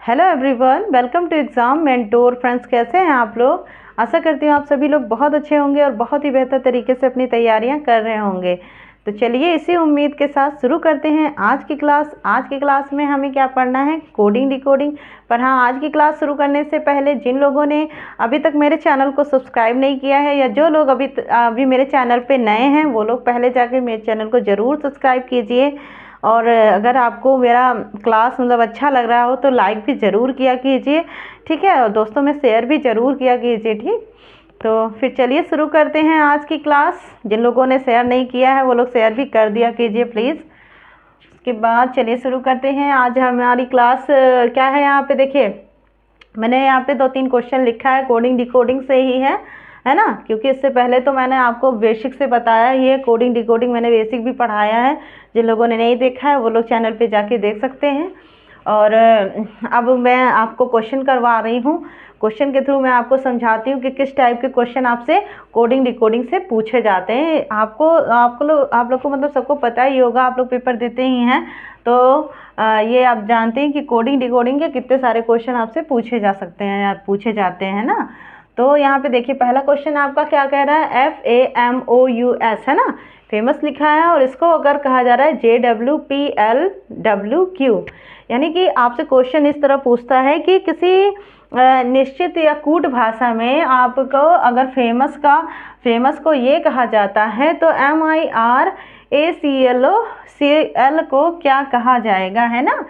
Hello everyone, welcome to exam mentor. Friends, कैसे हैं आप लोग? आशा करती हूँ आप सभी लोग बहुत अच्छे होंगे और बहुत ही बेहतर तरीके से अपनी तैयारियां कर रहे होंगे। तो चलिए इसी उम्मीद के साथ शुरू करते हैं आज की क्लास। आज की क्लास में हमें क्या पढ़ना है? Coding decoding. पर हाँ, आज की क्लास शुरू करने से पहले जिन लोगों ने अभी तक मेरे चैनल को सब्सक्राइब नहीं किया है या जो लोग अभी मेरे चैनल पर नए हैं वो लोग पहले जाके मेरे चैनल को ज़रूर सब्सक्राइब कीजिए। और अगर आपको मेरा क्लास अच्छा लग रहा हो तो लाइक भी ज़रूर किया कीजिए, ठीक है। और दोस्तों में शेयर भी ज़रूर किया कीजिए, ठीक। तो फिर चलिए शुरू करते हैं आज की क्लास। जिन लोगों ने शेयर नहीं किया है वो लोग शेयर भी कर दिया कीजिए प्लीज़। उसके बाद चलिए शुरू करते हैं। आज हमारी क्लास क्या है, यहाँ पे देखिए मैंने यहाँ पे 2-3 क्वेश्चन लिखा है, कोडिंग डिकोडिंग से ही है ना। क्योंकि इससे पहले तो मैंने आपको बेसिक से बताया ही है, कोडिंग डिकोडिंग मैंने बेसिक भी पढ़ाया है। जिन लोगों ने नहीं देखा है वो लोग चैनल पे जाके देख सकते हैं। और अब मैं आपको क्वेश्चन करवा रही हूँ। क्वेश्चन के थ्रू मैं आपको समझाती हूँ कि किस टाइप के क्वेश्चन आपसे कोडिंग डिकोडिंग से पूछे जाते हैं। आप लोग को सबको पता ही होगा, आप लोग पेपर देते ही हैं। तो ये आप जानते हैं कि कोडिंग डिकोडिंग के कितने सारे क्वेश्चन आपसे पूछे जा सकते हैं या पूछे जाते हैं ना। तो यहाँ पे देखिए पहला क्वेश्चन आपका क्या कह रहा है? FAMOUS है ना, फेमस लिखा है। और इसको अगर कहा जा रहा है JWPLWQ, यानी कि आपसे क्वेश्चन इस तरह पूछता है कि किसी निश्चित या कूट भाषा में आपको अगर फेमस को ये कहा जाता है तो MIRACL को क्या कहा जाएगा, है ना।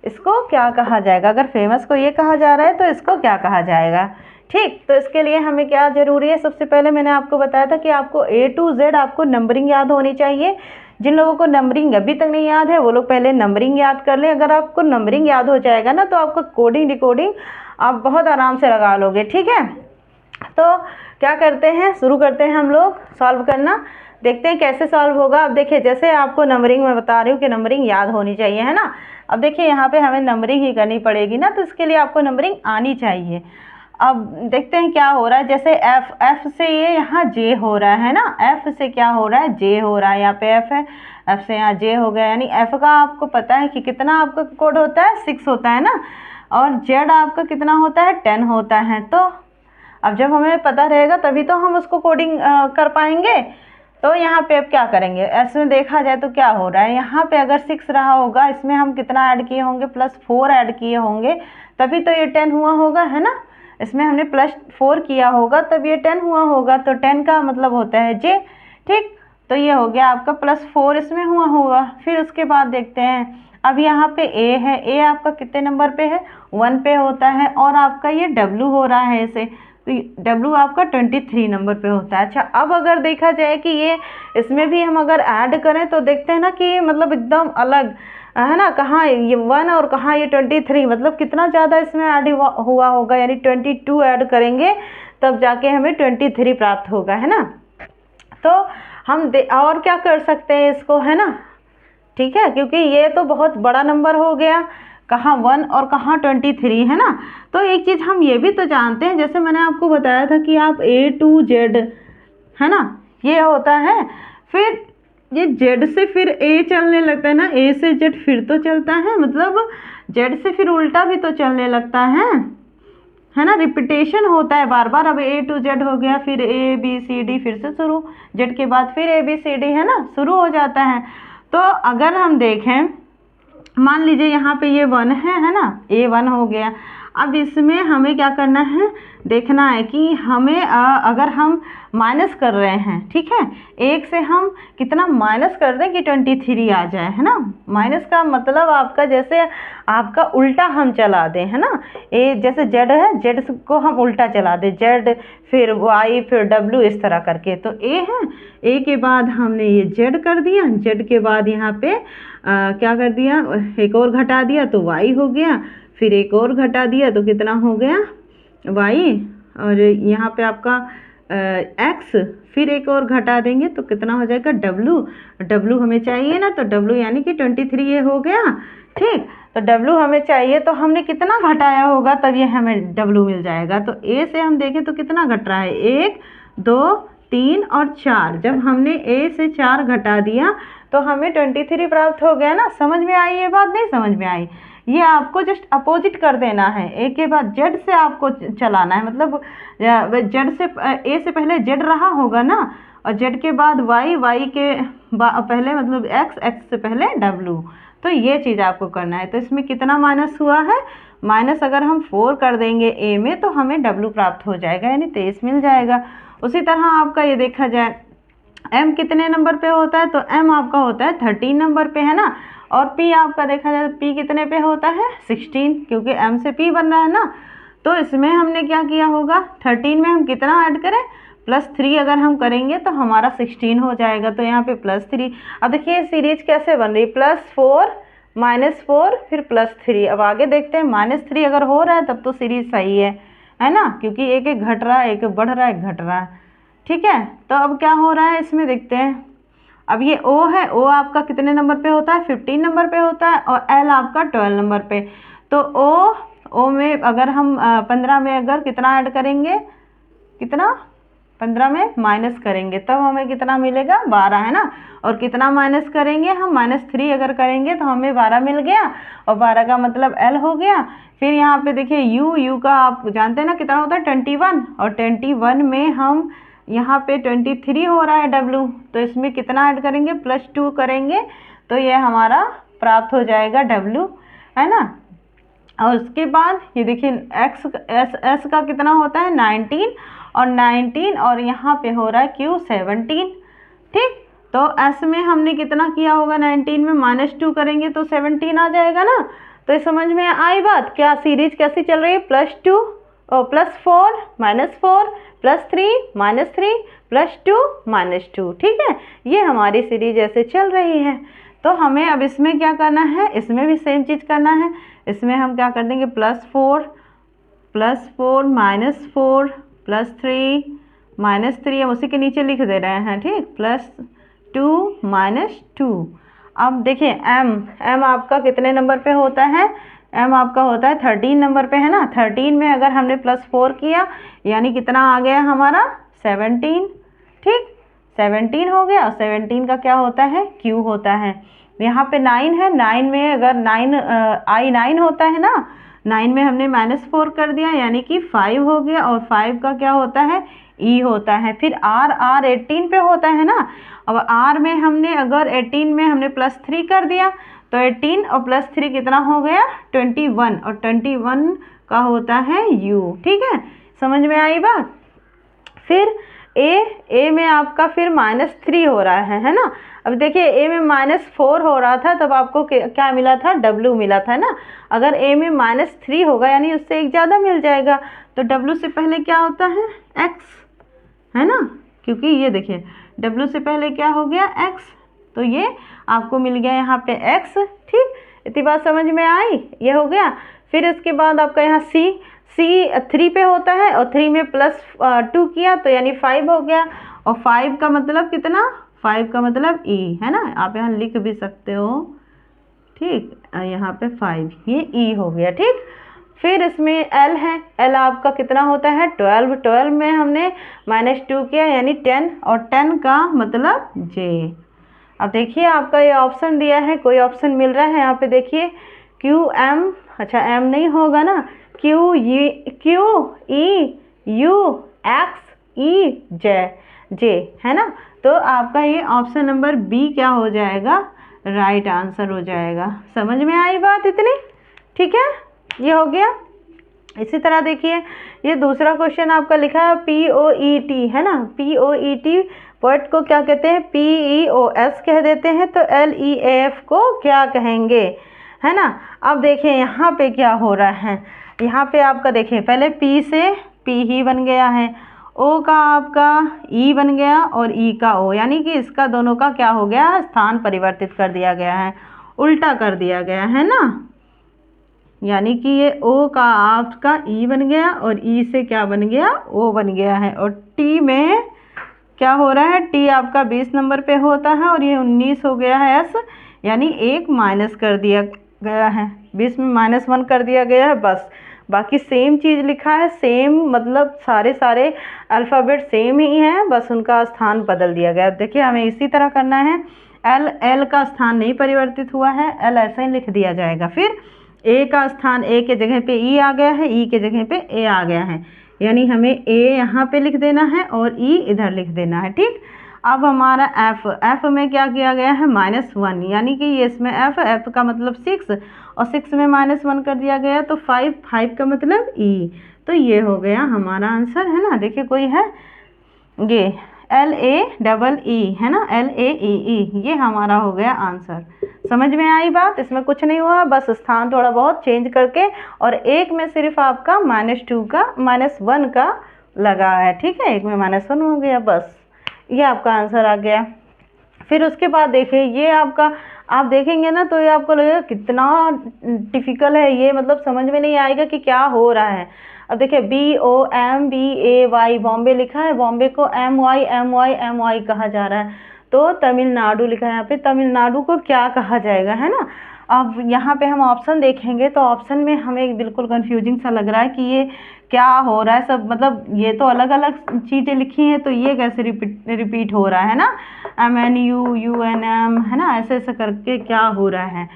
इसको क्या कहा जाएगा? अगर फेमस को ये कहा जा रहा है तो इसको क्या कहा जाएगा, ठीक। तो इसके लिए हमें क्या ज़रूरी है? सबसे पहले मैंने आपको बताया था कि आपको A to Z आपको नंबरिंग याद होनी चाहिए। जिन लोगों को नंबरिंग अभी तक नहीं याद है वो लोग पहले नंबरिंग याद कर लें। अगर आपको नंबरिंग याद हो जाएगा ना तो आपका कोडिंग डिकोडिंग आप बहुत आराम से लगा लोगे, ठीक है। तो क्या करते हैं, शुरू करते हैं हम लोग सॉल्व करना। देखते हैं कैसे सॉल्व होगा। अब देखिए जैसे आपको नंबरिंग में बता रही हूँ कि नंबरिंग याद होनी चाहिए, है ना। अब देखिए यहाँ पे हमें नंबरिंग ही करनी पड़ेगी ना, तो इसके लिए आपको नंबरिंग आनी चाहिए। अब देखते हैं क्या हो रहा है। जैसे F से ये यहाँ J हो रहा है ना, F से क्या हो रहा है? J हो रहा है। यहाँ पे F है, F से यहाँ J हो गया। यानी F का आपको पता है कि कितना आपका कोड होता है? 6 होता है ना। और Z आपका कितना होता है? 10 होता है। तो अब जब हमें पता रहेगा तभी तो हम उसको कोडिंग कर पाएंगे। तो यहाँ पे अब क्या करेंगे? ऐसे में देखा जाए तो क्या हो रहा है, यहाँ पे अगर 6 रहा होगा इसमें हम कितना ऐड किए होंगे? +4 ऐड किए होंगे, तभी तो ये 10 हुआ होगा, है ना। इसमें हमने +4 किया होगा तब ये 10 हुआ होगा। तो 10 का मतलब होता है J, ठीक। तो ये हो गया आपका +4 इसमें हुआ होगा। फिर उसके बाद देखते हैं, अब यहाँ पे A है। A आपका कितने नंबर पे है? 1 पे होता है। और आपका ये W हो रहा है इसे, तो W आपका 23 नंबर पे होता है। अच्छा, अब अगर देखा जाए कि ये इसमें भी हम अगर ऐड करें तो देखते हैं ना कि एकदम अलग है ना। कहाँ ये 1 और कहाँ ये 23, मतलब कितना ज़्यादा इसमें ऐड हुआ होगा। यानी 22 ऐड करेंगे तब जाके हमें 23 प्राप्त होगा, है ना। तो हम और क्या कर सकते हैं इसको, है ना, ठीक है। क्योंकि ये तो बहुत बड़ा नंबर हो गया, कहाँ 1 और कहाँ 23, है ना। तो एक चीज़ हम ये भी तो जानते हैं, जैसे मैंने आपको बताया था कि आप A to Z, है ना, ये होता है। फिर ये Z से फिर A चलने लगता है ना, A से Z फिर तो चलता है, मतलब Z से फिर उल्टा भी तो चलने लगता है ना। रिपीटेशन होता है बार बार। अब A to Z हो गया, फिर A B C D फिर से शुरू, Z के बाद फिर A B C D, है ना, शुरू हो जाता है। तो अगर हम देखें, मान लीजिए यहाँ पे ये 1 है ना, A1 हो गया। अब इसमें हमें क्या करना है? देखना है कि हमें अगर हम माइनस कर रहे हैं, ठीक है, 1 से हम कितना माइनस कर दें कि 23 आ जाए, है ना। माइनस का मतलब आपका जैसे आपका उल्टा हम चला दें, है ना। जैसे Z है, Z को हम उल्टा चला दें, Z फिर Y फिर W इस तरह करके। तो A है, A के बाद हमने ये Z कर दिया, Z के बाद यहाँ पे क्या कर दिया? एक और घटा दिया तो Y हो गया। फिर एक और घटा दिया तो कितना हो गया? Y। और यहाँ पे आपका X, फिर एक और घटा देंगे तो कितना हो जाएगा? W हमें चाहिए ना, तो W यानी कि 23 ये हो गया, ठीक। तो W हमें चाहिए तो हमने कितना घटाया होगा तब ये हमें W मिल जाएगा। तो A से हम देखें तो कितना घट रहा है? 1 2 3 और 4। जब हमने A से 4 घटा दिया तो हमें 23 प्राप्त हो गया ना। समझ में आई ये बात? नहीं समझ में आई? ये आपको जस्ट अपोजिट कर देना है, ए के बाद जेड से आपको चलाना है, मतलब जेड से ए से पहले जेड रहा होगा ना, और जेड के बाद वाई, वाई के पहले मतलब एक्स, एक्स से पहले डब्लू। तो ये चीज़ आपको करना है। तो इसमें कितना माइनस हुआ है, माइनस अगर हम 4 कर देंगे ए में तो हमें डब्लू प्राप्त हो जाएगा, यानी 23 मिल जाएगा। उसी तरह आपका ये देखा जाए एम कितने नंबर पे होता है, तो एम आपका होता है 13 नंबर पे, है ना। और पी आपका देखा जाए तो पी कितने पे होता है 16, क्योंकि एम से पी बन रहा है ना। तो इसमें हमने क्या किया होगा, 13 में हम कितना ऐड करें, +3 अगर हम करेंगे तो हमारा 16 हो जाएगा। तो यहाँ पे +3। अब देखिए सीरीज कैसे बन रही, +4 -4 फिर +3। अब आगे देखते हैं, -3 अगर हो रहा है तब तो सीरीज सही है ना, क्योंकि एक एक घट रहा है, एक बढ़ रहा है, एक घट रहा है, ठीक है। तो अब क्या हो रहा है इसमें देखते हैं। अब ये ओ है, ओ आपका कितने नंबर पे होता है, 15 नंबर पे होता है, और एल आपका 12 नंबर पे। तो ओ में अगर हम 15 में अगर कितना ऐड करेंगे, कितना 15 में माइनस करेंगे तब हमें कितना मिलेगा 12, है ना। और कितना माइनस करेंगे हम, -3 अगर करेंगे तो हमें 12 मिल गया, और 12 का मतलब एल हो गया। फिर यहाँ पे देखिए यू का आप जानते हैं ना कितना होता है 21, और 21 में हम यहाँ पे 23 हो रहा है डब्लू, तो इसमें कितना ऐड करेंगे, +2 करेंगे तो ये हमारा प्राप्त हो जाएगा डब्लू, है ना। और उसके बाद ये देखिए एस का कितना होता है 19, और 19 और यहाँ पे हो रहा है क्यू 17, ठीक। तो एस में हमने कितना किया होगा, 19 में -2 करेंगे तो 17 आ जाएगा ना। तो ये समझ में आई बात, क्या सीरीज कैसी चल रही है, +2 और +4 -4 +3 -3 +2 -2, ठीक है। ये हमारी सीरीज ऐसे चल रही है। तो हमें अब इसमें क्या करना है, इसमें भी सेम चीज़ करना है। इसमें हम क्या कर देंगे, +4 -4 +3 -3, हम उसी के नीचे लिख दे रहे हैं, ठीक, +2 -2। अब देखिए एम आपका कितने नंबर पे होता है, एम आपका होता है 13 नंबर पे, है ना। 13 में अगर हमने +4 किया यानी कितना आ गया हमारा 17, ठीक, 17 हो गया। और 17 का क्या होता है, क्यू होता है। यहाँ पे 9 है, 9 में अगर 9 होता है ना, 9 में हमने -4 कर दिया यानी कि 5 हो गया, और 5 का क्या होता है, ई होता है। फिर आर 18 पे होता है ना। अब आर में हमने अगर 18 में हमने +3 कर दिया तो 18 और +3 कितना हो गया 21, और 21 का होता है यू, ठीक है। समझ में आई बात। फिर ए में आपका फिर -3 हो रहा है ना। अब देखिए ए में -4 हो रहा था तब आपको क्या मिला था, डब्लू मिला था ना। अगर ए में -3 होगा यानी उससे एक ज़्यादा मिल जाएगा, तो डब्लू से पहले क्या होता है, एक्स, है ना, क्योंकि ये देखिए डब्लू से पहले क्या हो गया, एक्स, तो ये आपको मिल गया यहाँ पे एक्स, ठीक। इतनी बात समझ में आई, ये हो गया। फिर इसके बाद आपका यहाँ सी 3 पे होता है, और 3 में +2 किया तो यानी 5 हो गया, और 5 का मतलब कितना, 5 का मतलब ई, है ना, आप यहाँ लिख भी सकते हो, ठीक, यहाँ पे 5, ये ई हो गया, ठीक। फिर इसमें एल है, एल आपका कितना होता है 12, 12 में हमने -2 किया यानी 10, और 10 का मतलब जे। अब देखिए आपका ये ऑप्शन दिया है, कोई ऑप्शन मिल रहा है यहाँ पे, देखिए क्यू एम, अच्छा एम नहीं होगा ना, क्यू ई यू एक्स ई जे, है ना। तो आपका ये ऑप्शन नंबर बी क्या हो जाएगा, राइट आंसर हो जाएगा। समझ में आई बात इतनी, ठीक है, ये हो गया। इसी तरह देखिए ये दूसरा क्वेश्चन आपका लिखा है POET, है ना। POET वर्ड को क्या कहते हैं, PEOS कह देते हैं, तो LEAF को क्या कहेंगे, है ना। अब देखिए यहाँ पे क्या हो रहा है, यहाँ पे आपका देखिए पहले P से P ही बन गया है, O का आपका E बन गया, और E का O, यानी कि इसका दोनों का क्या हो गया, स्थान परिवर्तित कर दिया गया है, उल्टा कर दिया गया है ना। यानी कि ये O का आपका E बन गया, और E से क्या बन गया, O बन गया है। और T में क्या हो रहा है, T आपका 20 नंबर पे होता है, और ये 19 हो गया है S, यानी 1 माइनस कर दिया गया है, 20 में -1 कर दिया गया है, बस। बाकी सेम चीज़ लिखा है, सेम मतलब सारे अल्फ़ाबेट सेम ही हैं, बस उनका स्थान बदल दिया गया। देखिए हमें इसी तरह करना है, एल का स्थान नहीं परिवर्तित हुआ है, एल ऐसे ही लिख दिया जाएगा। फिर ए का स्थान ए के जगह पे ई आ गया है, ई के जगह पे ए आ गया है, यानी हमें ए यहाँ पे लिख देना है और ई इधर लिख देना है। ठीक, अब हमारा एफ में क्या किया गया है, -1, यानी कि ये इसमें एफ का मतलब 6 और 6 में -1 कर दिया गया तो 5 का मतलब ई। तो ये हो गया हमारा आंसर, है ना। देखिए कोई है ये LAEE, है ना, LAEE, ये हमारा हो गया आंसर। समझ में आई बात, इसमें कुछ नहीं हुआ, बस स्थान थोड़ा बहुत चेंज करके और एक में सिर्फ आपका -2 का -1 का लगा है। ठीक है, एक में -1 हो गया, बस ये आपका आंसर आ गया। फिर उसके बाद देखिए ये आपका, आप देखेंगे ना तो ये आपको लगेगा कितना डिफ़िकल्ट है ये, मतलब समझ में नहीं आएगा कि क्या हो रहा है। अब देखिए BOMBAY, बॉम्बे लिखा है, बॉम्बे को MY कहा जा रहा है, तो तमिलनाडु लिखा है यहाँ पे, तमिलनाडु को क्या कहा जाएगा, है ना। अब यहाँ पे हम ऑप्शन देखेंगे तो ऑप्शन में हमें बिल्कुल कंफ्यूजिंग सा लग रहा है कि ये क्या हो रहा है सब, मतलब ये तो अलग अलग चीज़ें लिखी हैं तो ये कैसे रिपीट हो रहा है ना, MNU UNM, है ना, ऐसे ऐसे करके क्या हो रहा है,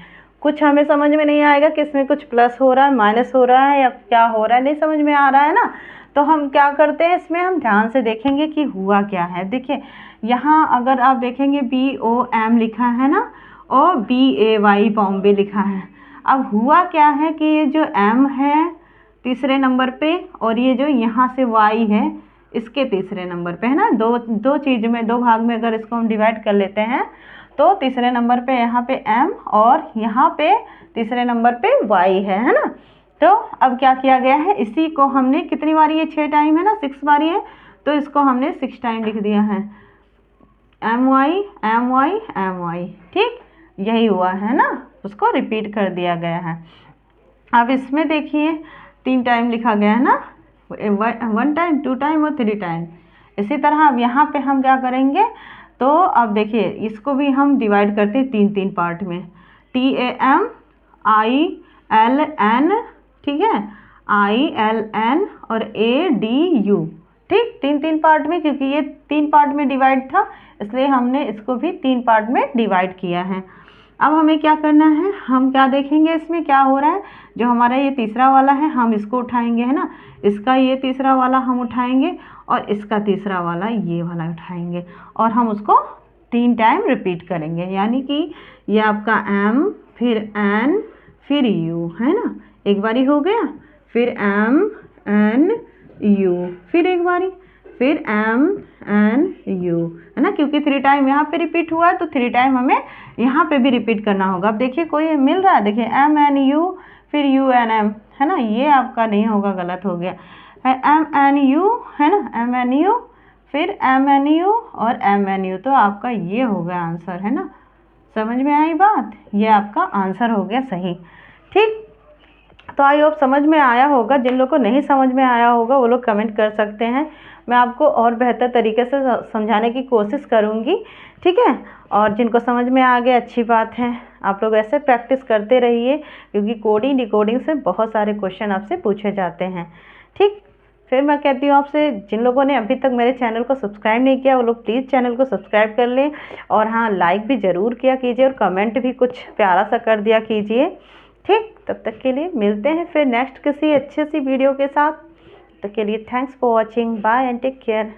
कुछ हमें समझ में नहीं आएगा कि इसमें कुछ प्लस हो रहा है, माइनस हो रहा है या क्या हो रहा है, नहीं समझ में आ रहा है ना। तो हम क्या करते हैं, इसमें हम ध्यान से देखेंगे कि हुआ क्या है। देखिए यहाँ अगर आप देखेंगे BOM लिखा है ना और BAY बॉम्बे लिखा है। अब हुआ क्या है कि ये जो M है तीसरे नंबर पे और ये जो यहाँ से Y है इसके तीसरे नंबर पे, है ना, दो चीज़ में, दो भाग में अगर इसको हम डिवाइड कर लेते हैं तो तीसरे नंबर पे यहाँ पे M और यहाँ पे तीसरे नंबर पे Y है ना। तो अब क्या किया गया है, इसी को हमने कितनी बारी, ये 6 टाइम है ना, 6 बारी है, तो इसको हमने 6 टाइम लिख दिया है, MY। ठीक, यही हुआ है ना, उसको रिपीट कर दिया गया है। अब इसमें देखिए 3 टाइम लिखा गया है ना, 1 टाइम, 2 टाइम और 3 टाइम। इसी तरह अब यहाँ पे हम क्या करेंगे, तो अब देखिए इसको भी हम डिवाइड करते हैं 3 पार्ट में, TAMILN, ठीक है, ILN और ADU। ठीक, 3 पार्ट में, क्योंकि ये 3 पार्ट में डिवाइड था इसलिए हमने इसको भी 3 पार्ट में डिवाइड किया है। अब हमें क्या करना है, हम क्या देखेंगे इसमें क्या हो रहा है, जो हमारा ये तीसरा वाला है हम इसको उठाएंगे, है ना, इसका ये तीसरा वाला हम उठाएंगे और इसका तीसरा वाला ये वाला उठाएंगे और हम उसको 3 टाइम रिपीट करेंगे, यानी कि ये आपका M फिर N फिर U, है ना, एक बारी हो गया, फिर M N U, फिर एक बारी, फिर M N U, है ना, क्योंकि 3 टाइम यहाँ पे रिपीट हुआ है तो 3 टाइम हमें यहाँ पे भी रिपीट करना होगा। अब देखिए कोई मिल रहा है, देखिए M N U फिर U N M, है ना, ये आपका नहीं होगा, गलत हो गया है, M N U, है ना, M N U फिर M N U और M N U, तो आपका ये हो गया आंसर, है ना। समझ में आई बात, ये आपका आंसर हो गया सही। ठीक, तो आई होप समझ में आया होगा, जिन लोगों को नहीं समझ में आया होगा वो लोग कमेंट कर सकते हैं, मैं आपको और बेहतर तरीके से समझाने की कोशिश करूँगी। ठीक है, और जिनको समझ में आ गया अच्छी बात है, आप लोग ऐसे प्रैक्टिस करते रहिए क्योंकि कोडिंग डिकोडिंग से बहुत सारे क्वेश्चन आपसे पूछे जाते हैं। ठीक, फिर मैं कहती हूँ आपसे, जिन लोगों ने अभी तक मेरे चैनल को सब्सक्राइब नहीं किया वो लोग प्लीज़ चैनल को सब्सक्राइब कर लें और हाँ, लाइक भी ज़रूर किया कीजिए और कमेंट भी कुछ प्यारा सा कर दिया कीजिए। ठीक, तब तक के लिए मिलते हैं फिर नेक्स्ट किसी अच्छी सी वीडियो के साथ। तब तक के लिए thanks for watching, bye and take care.